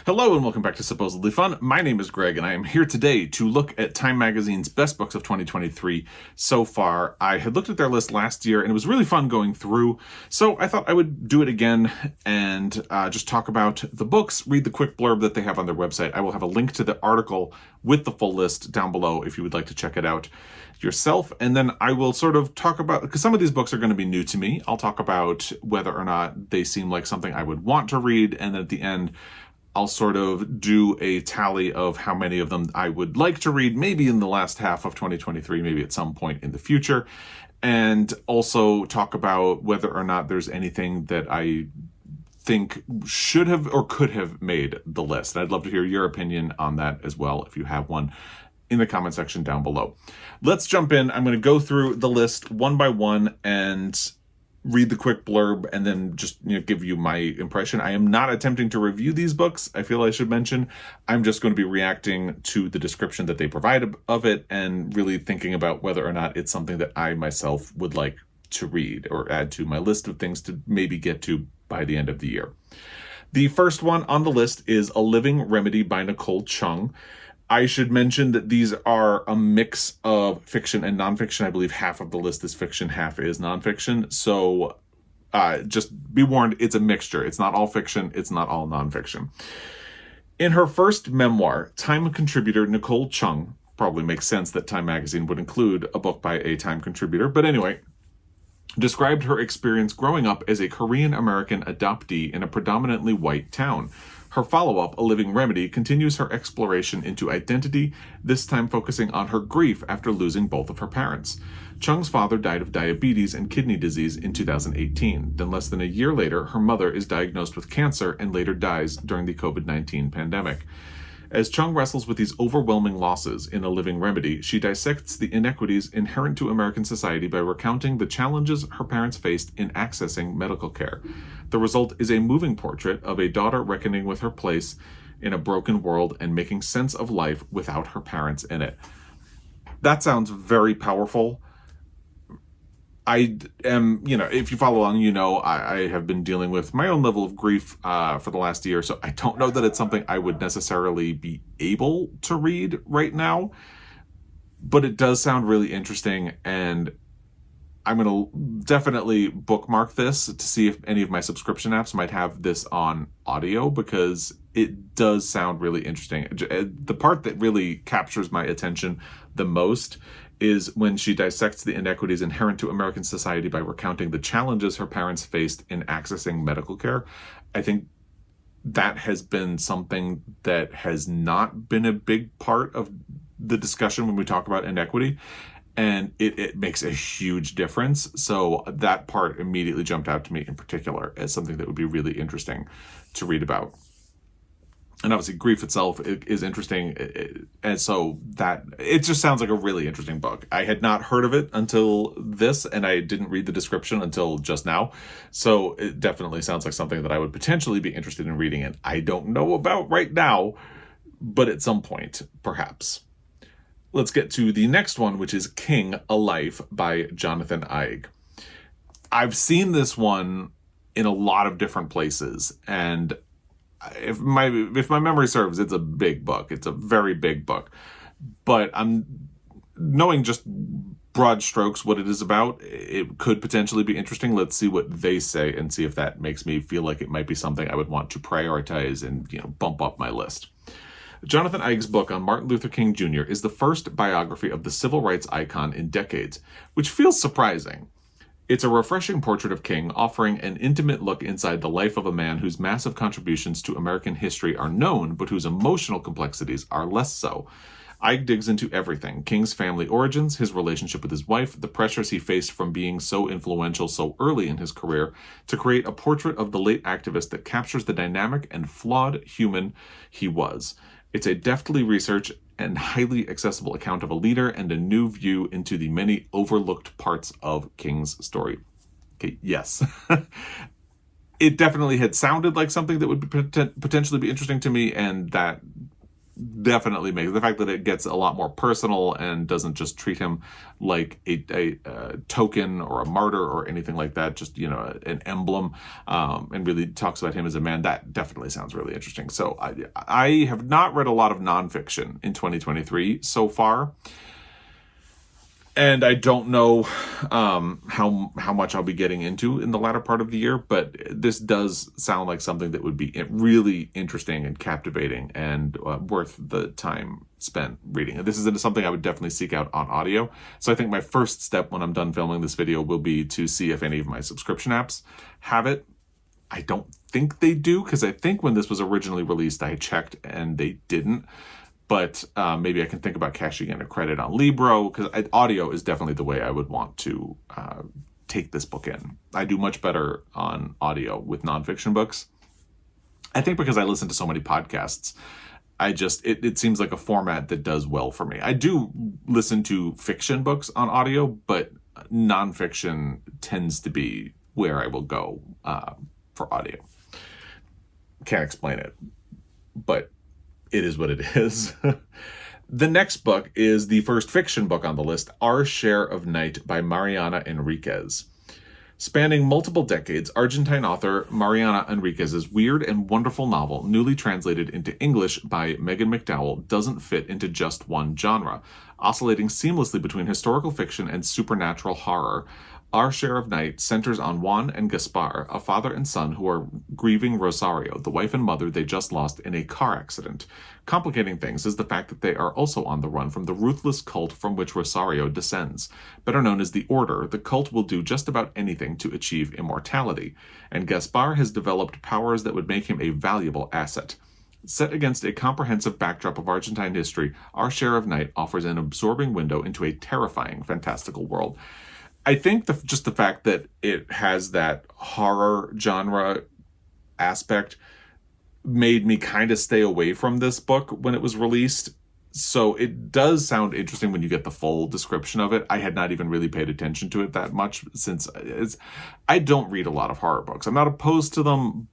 Hello and welcome back to Supposedly Fun. My name is Greg and I am here today to look at Time Magazine's best books of 2023 so far. I had looked at their list last year and it was really fun going through, so I thought I would do it again and just talk about the books, read the quick blurb that they have on their website. I will have a link to the article with the full list down below if you would like to check it out yourself, and then I will sort of talk about, because some of these books are going to be new to me, I'll talk about whether or not they seem like something I would want to read, and then at the end I'll sort of do a tally of how many of them I would like to read, maybe in the last half of 2023, maybe at some point in the future, and also talk about whether or not there's anything that I think should have or could have made the list. And I'd love to hear your opinion on that as well, if you have one, in the comment section down below. Let's jump in. I'm going to go through the list one by one and read the quick blurb and then just give you my impression. I am not attempting to review these books, I feel I should mention. I'm just going to be reacting to the description that they provide of it and really thinking about whether or not it's something that I myself would like to read or add to my list of things to maybe get to by the end of the year. The first one on the list is A Living Remedy by Nicole Chung. I should mention that these are a mix of fiction and nonfiction. I believe half of the list is fiction, half is nonfiction. So just be warned, it's a mixture. It's not all fiction. It's not all nonfiction. In her first memoir, Time contributor Nicole Chung, probably makes sense that Time Magazine would include a book by a Time contributor, but anyway, described her experience growing up as a Korean-American adoptee in a predominantly white town. Her follow-up, A Living Remedy, continues her exploration into identity, this time focusing on her grief after losing both of her parents. Chung's father died of diabetes and kidney disease in 2018. Then less than a year later, her mother is diagnosed with cancer and later dies during the COVID-19 pandemic. As Chung wrestles with these overwhelming losses in A Living Remedy, she dissects the inequities inherent to American society by recounting the challenges her parents faced in accessing medical care. The result is a moving portrait of a daughter reckoning with her place in a broken world and making sense of life without her parents in it. That sounds very powerful. I am, if you follow along, I have been dealing with my own level of grief for the last year, so I don't know that it's something I would necessarily be able to read right now, but it does sound really interesting, and I'm going to definitely bookmark this to see if any of my subscription apps might have this on audio, because it does sound really interesting. The part that really captures my attention the most is when she dissects the inequities inherent to American society by recounting the challenges her parents faced in accessing medical care. I think that has been something that has not been a big part of the discussion when we talk about inequity, and it makes a huge difference. So that part immediately jumped out to me in particular as something that would be really interesting to read about. And obviously grief itself is interesting, and so that it just sounds like a really interesting book. I had not heard of it until this, and I didn't read the description until just now, so it definitely sounds like something that I would potentially be interested in reading, and I don't know about right now, but at some point, perhaps. Let's get to the next one, which is King, A Life by Jonathan Iyer. I've seen this one in a lot of different places, and if my memory serves, it's a big book. It's a very big book. But I'm knowing just broad strokes what it is about, it could potentially be interesting. Let's see what they say and see if that makes me feel like it might be something I would want to prioritize and bump up my list. Jonathan Iyer's book on Martin Luther King Jr. is the first biography of the civil rights icon in decades, which feels surprising. It's a refreshing portrait of King, offering an intimate look inside the life of a man whose massive contributions to American history are known, but whose emotional complexities are less so. Iyers digs into everything: King's family origins, his relationship with his wife, the pressures he faced from being so influential so early in his career, to create a portrait of the late activist that captures the dynamic and flawed human he was. It's a deftly researched and highly accessible account of a leader and a new view into the many overlooked parts of King's story. Okay, yes. It definitely had sounded like something that would potentially be interesting to me, and that definitely makes the fact that it gets a lot more personal and doesn't just treat him like a token or a martyr or anything like that, just, an emblem, and really talks about him as a man. That definitely sounds really interesting. So I have not read a lot of nonfiction in 2023 so far. And I don't know how much I'll be getting into in the latter part of the year, but this does sound like something that would be really interesting and captivating and worth the time spent reading. This is something I would definitely seek out on audio. So I think my first step when I'm done filming this video will be to see if any of my subscription apps have it. I don't think they do, because I think when this was originally released, I checked and they didn't. But maybe I can think about cashing in a credit on Libro, because audio is definitely the way I would want to take this book in. I do much better on audio with nonfiction books. I think because I listen to so many podcasts, it seems like a format that does well for me. I do listen to fiction books on audio, but nonfiction tends to be where I will go for audio. Can't explain it, but it is what it is. The next book is the first fiction book on the list, Our Share of Night by Mariana Enriquez. Spanning multiple decades, Argentine author Mariana Enriquez's weird and wonderful novel, newly translated into English by Megan McDowell, doesn't fit into just one genre. Oscillating seamlessly between historical fiction and supernatural horror, Our Share of Night centers on Juan and Gaspar, a father and son who are grieving Rosario, the wife and mother they just lost in a car accident. Complicating things is the fact that they are also on the run from the ruthless cult from which Rosario descends. Better known as the Order, the cult will do just about anything to achieve immortality, and Gaspar has developed powers that would make him a valuable asset. Set against a comprehensive backdrop of Argentine history, Our Share of Night offers an absorbing window into a terrifying, fantastical world. I think just the fact that it has that horror genre aspect made me kind of stay away from this book when it was released. So it does sound interesting when you get the full description of it. I had not even really paid attention to it that much, since I don't read a lot of horror books. I'm not opposed to them,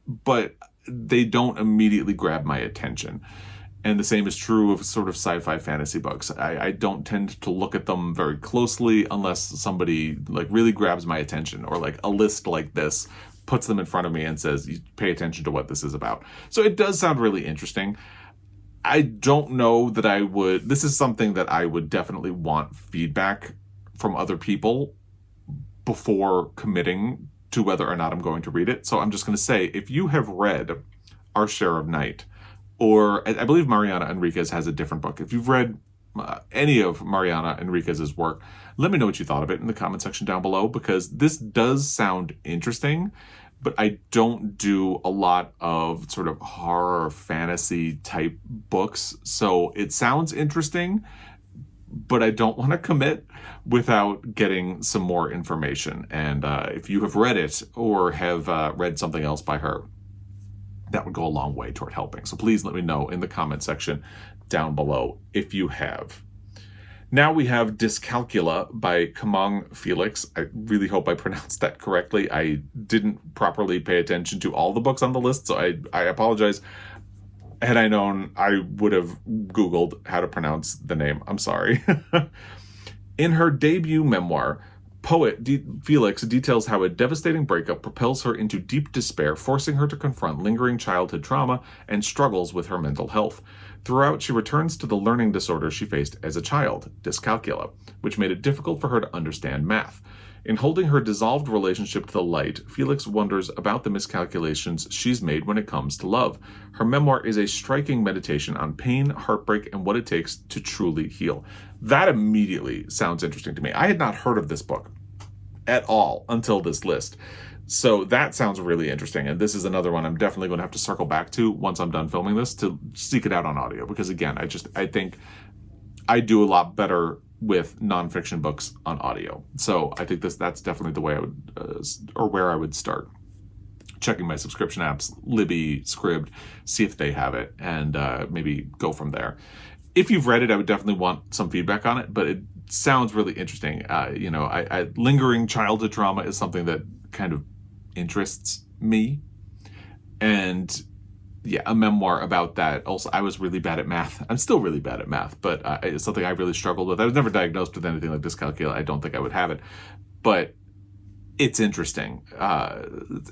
but they don't immediately grab my attention. And the same is true of sort of sci-fi fantasy books. I don't tend to look at them very closely unless somebody really grabs my attention, or a list like this puts them in front of me and says, you pay attention to what this is about. So it does sound really interesting. I don't know that this is something that I would definitely want feedback from other people before committing to whether or not I'm going to read it. So I'm just going to say, if you have read Our Share of Night, or I believe Mariana Enriquez has a different book. If you've read any of Mariana Enriquez's work, let me know what you thought of it in the comment section down below, because this does sound interesting, but I don't do a lot of sort of horror fantasy type books. So it sounds interesting, but I don't want to commit without getting some more information. And if you have read it or have read something else by her, that would go a long way toward helping. So please let me know in the comment section down below if you have. Now we have Dyscalculia by Camonghne Felix. I really hope I pronounced that correctly. I didn't properly pay attention to all the books on the list, so I apologize. Had I known, I would have Googled how to pronounce the name. I'm sorry. In her debut memoir, poet Felix details how a devastating breakup propels her into deep despair, forcing her to confront lingering childhood trauma and struggles with her mental health. Throughout, she returns to the learning disorder she faced as a child, dyscalculia, which made it difficult for her to understand math. In holding her dissolved relationship to the light, Felix wonders about the miscalculations she's made when it comes to love. Her memoir is a striking meditation on pain, heartbreak, and what it takes to truly heal. That immediately sounds interesting to me. I had not heard of this book at all until this list. So that sounds really interesting. And this is another one I'm definitely going to have to circle back to once I'm done filming this, to seek it out on audio. Because again, I think I do a lot better with nonfiction books on audio. So I think that's definitely the way I would, or where I would start. Checking my subscription apps, Libby, Scribd, see if they have it, and maybe go from there. If you've read it, I would definitely want some feedback on it, but it sounds really interesting. Lingering childhood trauma is something that kind of interests me, and a memoir about that. Also, I was really bad at math. I'm still really bad at math, but it's something I really struggled with. I was never diagnosed with anything like dyscalculia. I don't think I would have it, but it's interesting.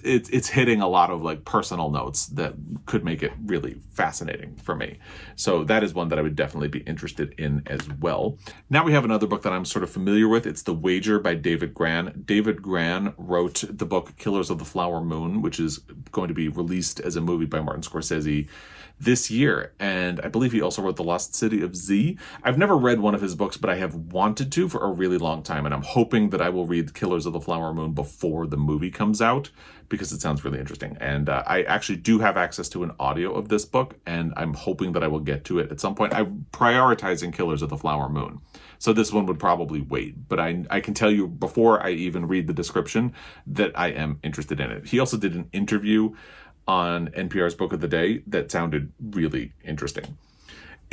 It's hitting a lot of like personal notes that could make it really fascinating for me. So that is one that I would definitely be interested in as well. Now we have another book that I'm sort of familiar with. It's The Wager by David Grann. David Grann wrote the book Killers of the Flower Moon, which is going to be released as a movie by Martin Scorsese this year. And I believe he also wrote The Lost City of Z. I've never read one of his books, but I have wanted to for a really long time. And I'm hoping that I will read Killers of the Flower Moon before the movie comes out, because it sounds really interesting. And I actually do have access to an audio of this book, and I'm hoping that I will get to it at some point. I'm prioritizing Killers of the Flower Moon, so this one would probably wait. But I can tell you before I even read the description that I am interested in it. He also did an interview on NPR's Book of the Day that sounded really interesting.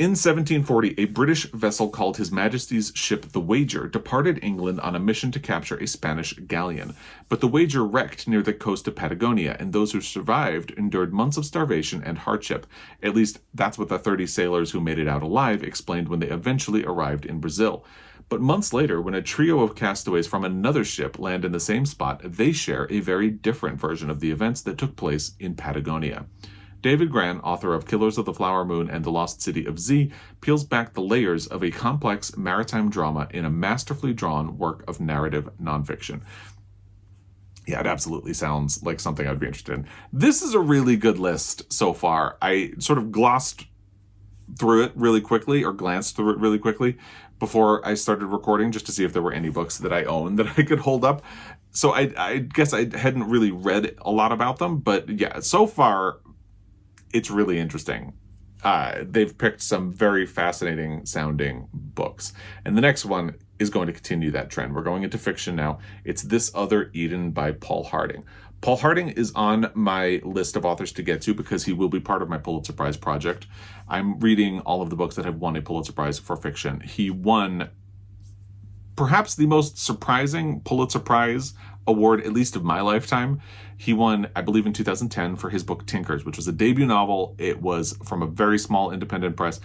In 1740, a British vessel called His Majesty's ship The Wager departed England on a mission to capture a Spanish galleon. But the Wager wrecked near the coast of Patagonia, and those who survived endured months of starvation and hardship. At least that's what the 30 sailors who made it out alive explained when they eventually arrived in Brazil. But months later, when a trio of castaways from another ship land in the same spot, they share a very different version of the events that took place in Patagonia. David Grann, author of Killers of the Flower Moon and The Lost City of Z, peels back the layers of a complex maritime drama in a masterfully drawn work of narrative nonfiction. Yeah, it absolutely sounds like something I'd be interested in. This is a really good list so far. I sort of glossed through it really quickly, or glanced through it really quickly before I started recording, just to see if there were any books that I own that I could hold up. So I guess I hadn't really read a lot about them, but yeah, so far it's really interesting. They've picked some very fascinating sounding books. And the next one is going to continue that trend. We're going into fiction now. It's This Other Eden by Paul Harding. Paul Harding is on my list of authors to get to because he will be part of my Pulitzer Prize project. I'm reading all of the books that have won a Pulitzer Prize for fiction. He won perhaps the most surprising Pulitzer Prize award, at least of my lifetime. He won, I believe, in 2010 for his book Tinkers, which was a debut novel. It was from a very small independent press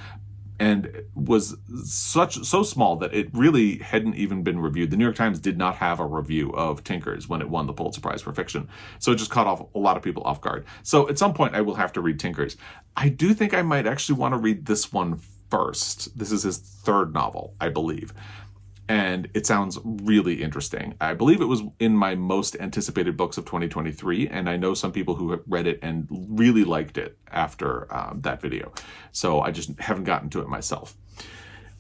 and was so small that it really hadn't even been reviewed. The New York Times did not have a review of Tinkers when it won the Pulitzer Prize for fiction. So it just caught off a lot of people off guard. So at some point I will have to read Tinkers. I do think I might actually want to read this one first. This is his third novel, I believe. And it sounds really interesting. I believe it was in my most anticipated books of 2023, and I know some people who have read it and really liked it after that video. So I just haven't gotten to it myself.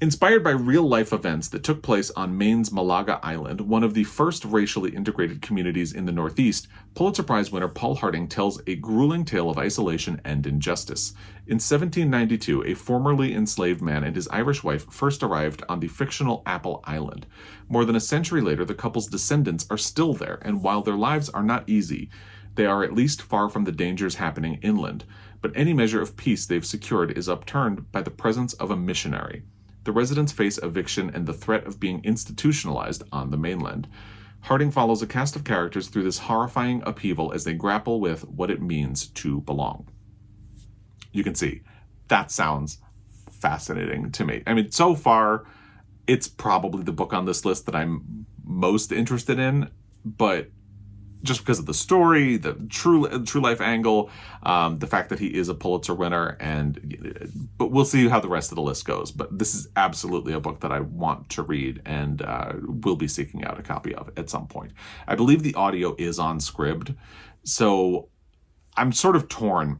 Inspired by real-life events that took place on Maine's Malaga Island, one of the first racially integrated communities in the Northeast, Pulitzer Prize winner Paul Harding tells a grueling tale of isolation and injustice. In 1792, a formerly enslaved man and his Irish wife first arrived on the fictional Apple Island. More than a century later, the couple's descendants are still there, and while their lives are not easy, they are at least far from the dangers happening inland. But any measure of peace they've secured is upturned by the presence of a missionary. The residents face eviction and the threat of being institutionalized on the mainland. Harding follows a cast of characters through this horrifying upheaval as they grapple with what it means to belong. You can see, that sounds fascinating to me. I mean, so far, it's probably the book on this list that I'm most interested in, but just because of the story, the true life angle, the fact that he is a Pulitzer winner, but we'll see how the rest of the list goes. But this is absolutely a book that I want to read and will be seeking out a copy of at some point. I believe the audio is on Scribd, so I'm sort of torn.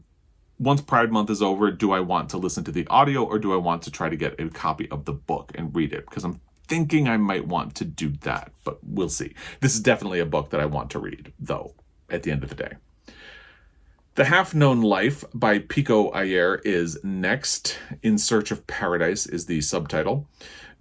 Once Pride Month is over, do I want to listen to the audio or do I want to try to get a copy of the book and read it? Because I'm thinking I might want to do that, but we'll see. This is definitely a book that I want to read, though, at the end of the day. The Half-Known Life by Pico Iyer is next. In Search of Paradise is the subtitle.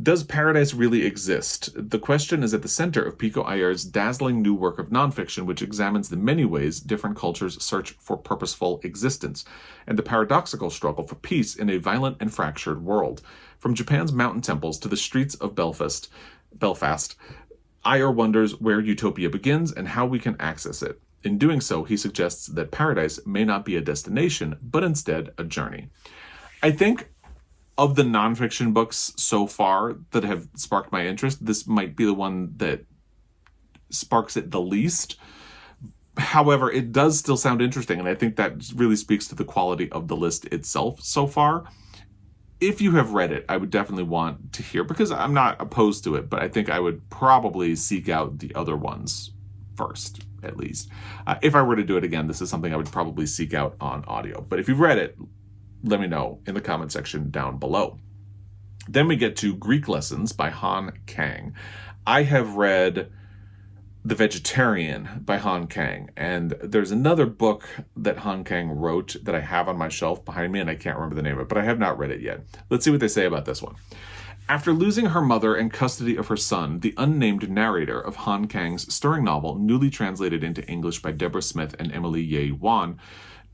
Does paradise really exist? The question is at the center of Pico Iyer's dazzling new work of nonfiction, which examines the many ways different cultures search for purposeful existence, and the paradoxical struggle for peace in a violent and fractured world. From Japan's mountain temples to the streets of Belfast, Iyer wonders where utopia begins and how we can access it. In doing so, he suggests that paradise may not be a destination, but instead a journey. I think of the nonfiction books so far that have sparked my interest, this might be the one that sparks it the least. However, it does still sound interesting, and I think that really speaks to the quality of the list itself so far. If you have read it, I would definitely want to hear, because I'm not opposed to it, but I think I would probably seek out the other ones first, at least. If I were to do it again, this is something I would probably seek out on audio. But if you've read it, let me know in the comment section down below. Then we get to Greek Lessons by Kang. I have read The Vegetarian by Kang, and there's another book that Kang wrote that I have on my shelf behind me, and I can't remember the name of it, but I have not read it yet. Let's see what they say about this one. After losing her mother and custody of her son, the unnamed narrator of Kang's stirring novel, newly translated into English by Deborah Smith and Emily Ye Wan,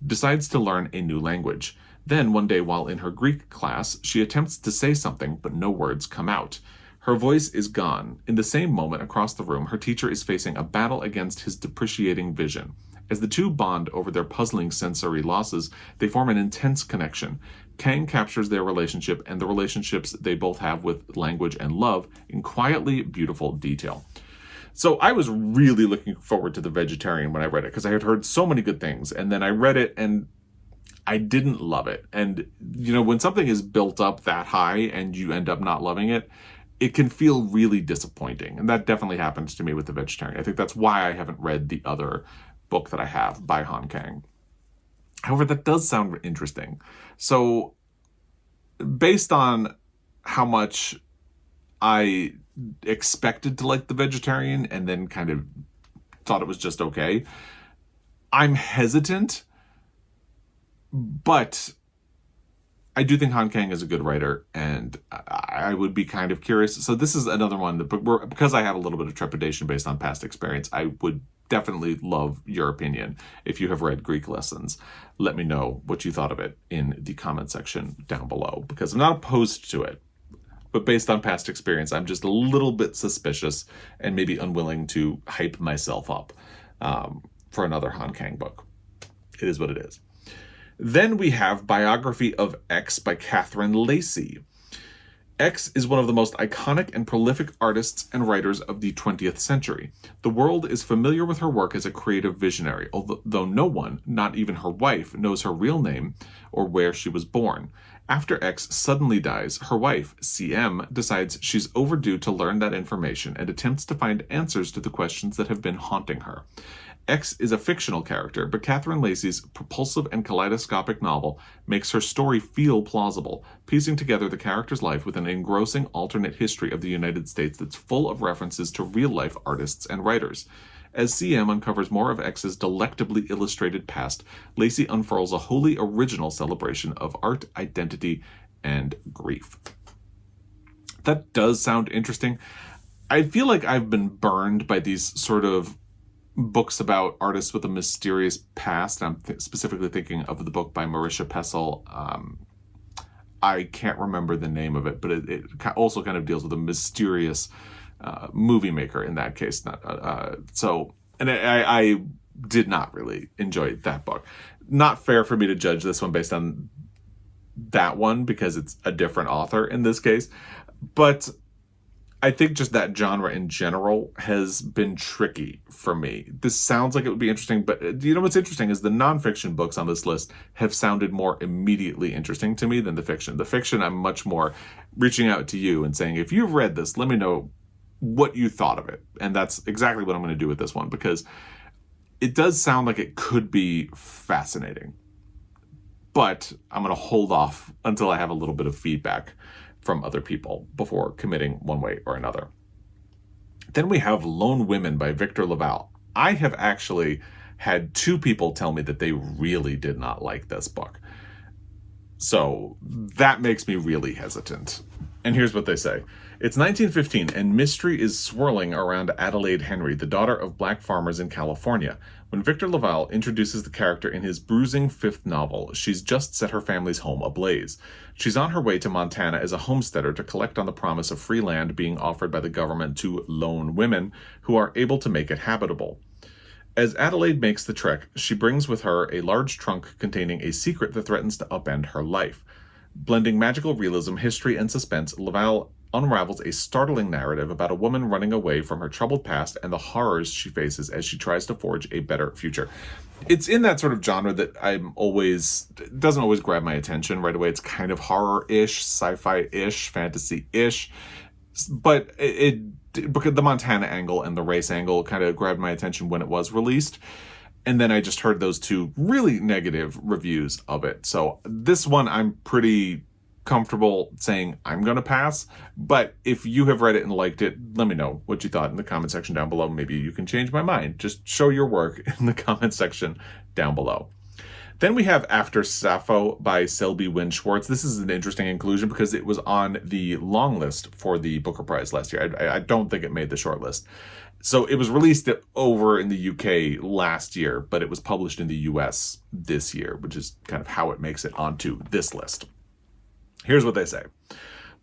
decides to learn a new language. Then, one day while in her Greek class, she attempts to say something, but no words come out. Her voice is gone. In the same moment, across the room, her teacher is facing a battle against his depreciating vision. As the two bond over their puzzling sensory losses, they form an intense connection. Kang captures their relationship and the relationships they both have with language and love in quietly beautiful detail. So I was really looking forward to The Vegetarian when I read it, because I had heard so many good things, and then I read it and I didn't love it. And, you know, when something is built up that high and you end up not loving it, it can feel really disappointing. And that definitely happens to me with The Vegetarian. I think that's why I haven't read the other book that I have by Kang. However, that does sound interesting. So based on how much I expected to like The Vegetarian and then kind of thought it was just okay, I'm hesitant, but I do think Kang is a good writer, and I would be kind of curious. So this is another one that, because I have a little bit of trepidation based on past experience, I would definitely love your opinion. If you have read Greek Lessons, let me know what you thought of it in the comment section down below, because I'm not opposed to it, but based on past experience, I'm just a little bit suspicious and maybe unwilling to hype myself up for another Kang book. It is what it is. Then we have Biography of X by Catherine Lacey. X is one of the most iconic and prolific artists and writers of the 20th century. The world is familiar with her work as a creative visionary, although no one, not even her wife, knows her real name or where she was born. After X suddenly dies, her wife, CM, decides she's overdue to learn that information and attempts to find answers to the questions that have been haunting her. X is a fictional character, but Catherine Lacey's propulsive and kaleidoscopic novel makes her story feel plausible, piecing together the character's life with an engrossing alternate history of the United States that's full of references to real-life artists and writers. As CM uncovers more of X's delectably illustrated past, Lacey unfurls a wholly original celebration of art, identity, and grief. That does sound interesting. I feel like I've been burned by these sort of books about artists with a mysterious past. I'm specifically thinking of the book by Marisha Pessl. I can't remember the name of it, but it also kind of deals with a mysterious movie maker in that case. I did not really enjoy that book. Not fair for me to judge this one based on that one, because it's a different author in this case. But I think just that genre in general has been tricky for me. This sounds like it would be interesting, but you know what's interesting is the nonfiction books on this list have sounded more immediately interesting to me than the fiction. The fiction, I'm much more reaching out to you and saying, if you've read this, let me know what you thought of it. And that's exactly what I'm going to do with this one, because it does sound like it could be fascinating. But I'm going to hold off until I have a little bit of feedback from other people before committing one way or another. Then we have Lone Women by Victor LaValle. I have actually had two people tell me that they really did not like this book. So that makes me really hesitant. And here's what they say. It's 1915, and mystery is swirling around Adelaide Henry, the daughter of black farmers in California. When Victor LaValle introduces the character in his bruising fifth novel, she's just set her family's home ablaze. She's on her way to Montana as a homesteader to collect on the promise of free land being offered by the government to lone women who are able to make it habitable. As Adelaide makes the trek, she brings with her a large trunk containing a secret that threatens to upend her life. Blending magical realism, history, and suspense, LaValle unravels a startling narrative about a woman running away from her troubled past and the horrors she faces as she tries to forge a better future. It's in that sort of genre that doesn't always grab my attention right away. It's kind of horror-ish, sci-fi-ish, fantasy-ish, but because the Montana angle and the race angle kind of grabbed my attention when it was released. And then I just heard those two really negative reviews of it. So this one I'm pretty comfortable saying I'm going to pass. But if you have read it and liked it, let me know what you thought in the comment section down below. Maybe you can change my mind. Just show your work in the comment section down below. Then we have After Sappho by Selby, Wynn, Schwartz. This is an interesting inclusion because it was on the long list for the Booker Prize last year. I don't think it made the short list. So it was released over in the UK last year, but it was published in the US this year, which is kind of how it makes it onto this list. Here's what they say.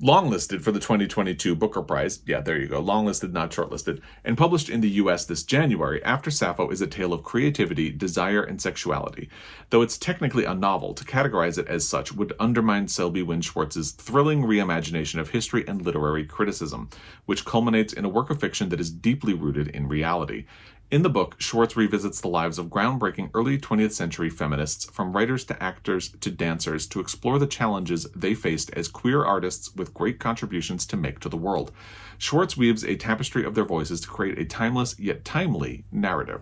Longlisted for the 2022 Booker Prize, yeah, there you go, longlisted, not shortlisted, and published in the US this January, After Sappho is a tale of creativity, desire, and sexuality. Though it's technically a novel, to categorize it as such would undermine Selby Wynn Schwartz's thrilling reimagination of history and literary criticism, which culminates in a work of fiction that is deeply rooted in reality. In the book, Schwartz revisits the lives of groundbreaking early 20th century feminists, from writers to actors to dancers, to explore the challenges they faced as queer artists with great contributions to make to the world. Schwartz weaves a tapestry of their voices to create a timeless yet timely narrative.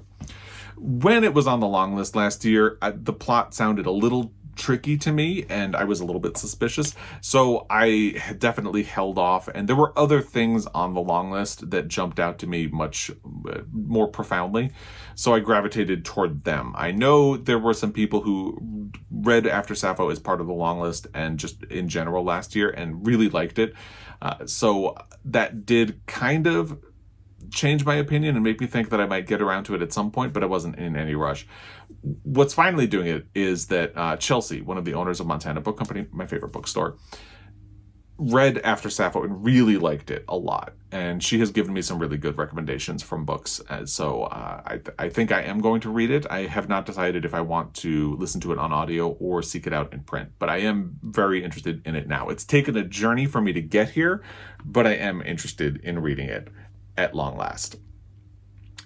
When it was on the long list last year, the plot sounded a little tricky to me, and I was a little bit suspicious, so I definitely held off. And there were other things on the long list that jumped out to me much more profoundly, so I gravitated toward them. I know there were some people who read After Sappho as part of the long list and just in general last year and really liked it, so that did kind of change my opinion and make me think that I might get around to it at some point, but I wasn't in any rush. What's finally doing it is that Chelsea, one of the owners of Montana Book Company, my favorite bookstore, read After Sappho and really liked it a lot. And she has given me some really good recommendations from books. So I think I am going to read it. I have not decided if I want to listen to it on audio or seek it out in print, but I am very interested in it now. It's taken a journey for me to get here, but I am interested in reading it at long last.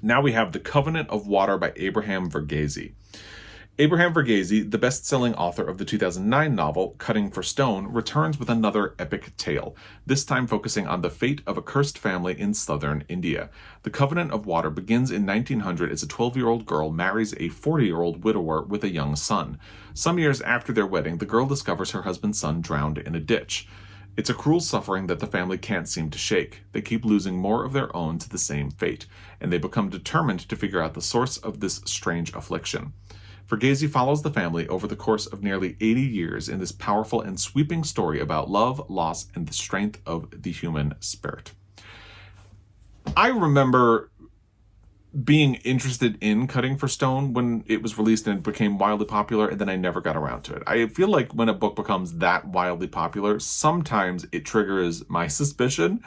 Now we have The Covenant of Water by Abraham Verghese. Abraham Verghese, the best-selling author of the 2009 novel Cutting for Stone, returns with another epic tale, this time focusing on the fate of a cursed family in southern India. The Covenant of Water begins in 1900 as a 12-year-old girl marries a 40-year-old widower with a young son. Some years after their wedding, the girl discovers her husband's son drowned in a ditch. It's a cruel suffering that the family can't seem to shake. They keep losing more of their own to the same fate, and they become determined to figure out the source of this strange affliction. Verghese follows the family over the course of nearly 80 years in this powerful and sweeping story about love, loss, and the strength of the human spirit. I remember being interested in Cutting for Stone when it was released and it became wildly popular, and then I never got around to it. I feel like when a book becomes that wildly popular, sometimes it triggers my suspicion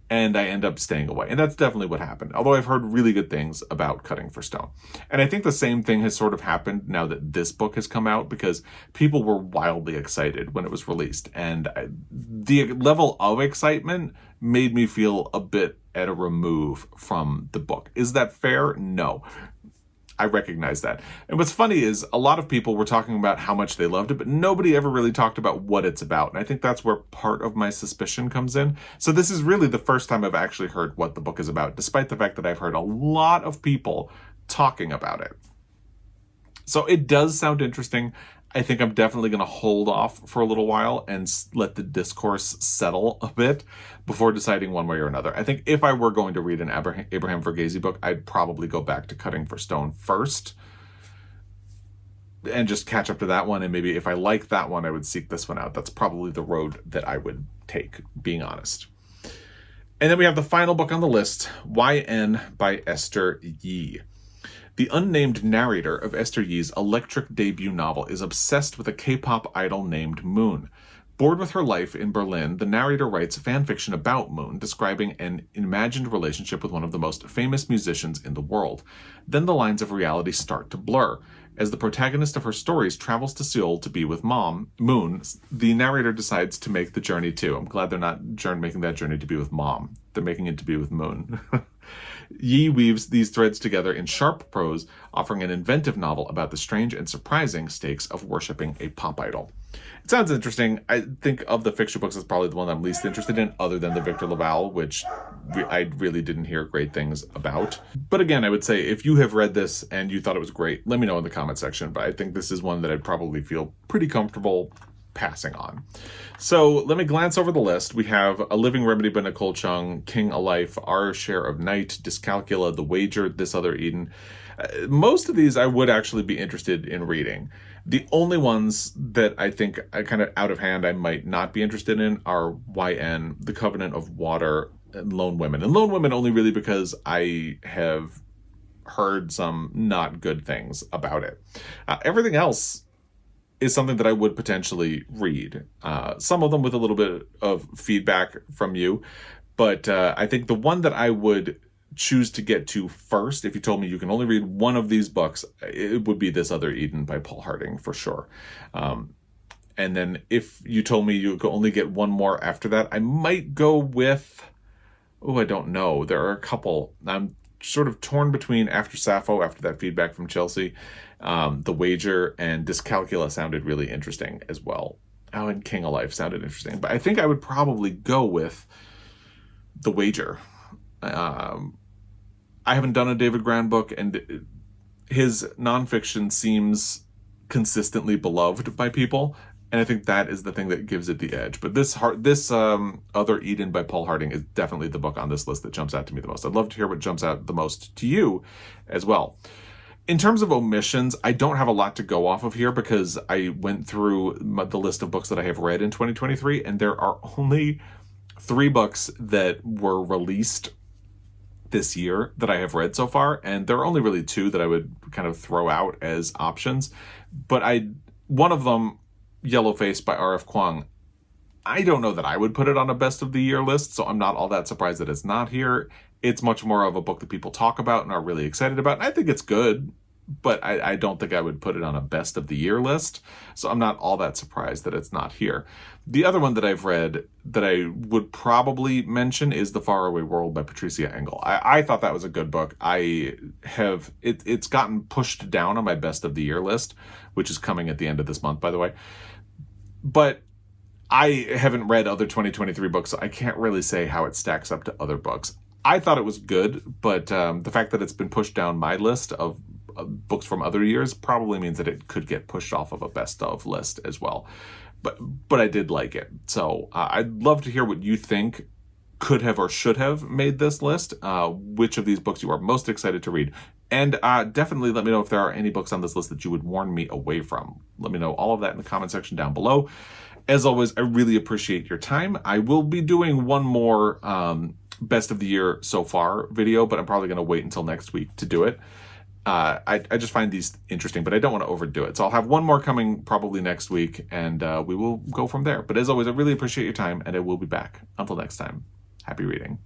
and I end up staying away. And that's definitely what happened, although I've heard really good things about Cutting for Stone. And I think the same thing has sort of happened now that this book has come out, because people were wildly excited when it was released. And the level of excitement made me feel a bit at a remove from the book. Is that fair? No. I recognize that. And what's funny is a lot of people were talking about how much they loved it, but nobody ever really talked about what it's about. And I think that's where part of my suspicion comes in. So this is really the first time I've actually heard what the book is about, despite the fact that I've heard a lot of people talking about it. So it does sound interesting. I think I'm definitely going to hold off for a little while and let the discourse settle a bit before deciding one way or another. I think if I were going to read an Abraham Verghese book, I'd probably go back to Cutting for Stone first and just catch up to that one. And maybe if I like that one, I would seek this one out. That's probably the road that I would take, being honest. And then we have the final book on the list, YN by Esther Yi. The unnamed narrator of Esther Yi's electric debut novel is obsessed with a K-pop idol named Moon. Bored with her life in Berlin, the narrator writes fan fiction about Moon, describing an imagined relationship with one of the most famous musicians in the world. Then the lines of reality start to blur. As the protagonist of her stories travels to Seoul to be with Moon, the narrator decides to make the journey too. I'm glad they're not making that journey to be with Mom. They're making it to be with Moon. Yi weaves these threads together in sharp prose, offering an inventive novel about the strange and surprising stakes of worshipping a pop idol. It sounds interesting. I think of the fiction books, it's probably the one I'm least interested in, other than the Victor LaValle, which I really didn't hear great things about. But again, I would say if you have read this and you thought it was great, let me know in the comment section. But I think this is one that I'd probably feel pretty comfortable passing on. So let me glance over the list. We have A Living Remedy by Nicole Chung, King a Life, Our Share of Night, Dyscalculia, The Wager, This Other Eden. Most of these I would actually be interested in reading. The only ones that I think kind of out of hand I might not be interested in are YN, The Covenant of Water, and Lone Women. And Lone Women only really because I have heard some not good things about it. Everything else is something that I would potentially read. Some of them with a little bit of feedback from you. But I think the one that I would choose to get to first, if you told me you can only read one of these books, it would be This Other Eden by Paul Harding for sure. And then if you told me you could only get one more after that, I might go with, I don't know. There are a couple. I'm sort of torn between After Sappho, after that feedback from Chelsea. The Wager and Dyscalculia sounded really interesting as well. Oh, and King of Life sounded interesting. But I think I would probably go with The Wager. I haven't done a David Grann book, and his nonfiction seems consistently beloved by people, and I think that is the thing that gives it the edge. But this Other Eden by Paul Harding is definitely the book on this list that jumps out to me the most. I'd love to hear what jumps out the most to you as well. In terms of omissions, I don't have a lot to go off of here because I went through the list of books that I have read in 2023, and there are only 3 books that were released this year that I have read so far, and there are only really 2 that I would kind of throw out as options. But one of them, Yellowface by R.F. Kuang, I don't know that I would put it on a best of the year list, so I'm not all that surprised that it's not here. It's much more of a book that people talk about and are really excited about, and I think it's good, but I don't think I would put it on a best of the year list, so I'm not all that surprised that it's not here. The other one that I've read that I would probably mention is The Faraway World by Patricia Engel. I thought that was a good book. It's gotten pushed down on my best of the year list, which is coming at the end of this month, by the way. But I haven't read other 2023 books, so I can't really say how it stacks up to other books. I thought it was good, but the fact that it's been pushed down my list of books from other years probably means that it could get pushed off of a best of list as well. But I did like it. So I'd love to hear what you think could have or should have made this list, which of these books you are most excited to read. And definitely let me know if there are any books on this list that you would warn me away from. Let me know all of that in the comment section down below. As always, I really appreciate your time. I will be doing one more best of the year so far video, but I'm probably going to wait until next week to do it. I just find these interesting, but I don't want to overdo it. So I'll have one more coming probably next week, and we will go from there. But as always, I really appreciate your time, and I will be back. Until next time, happy reading.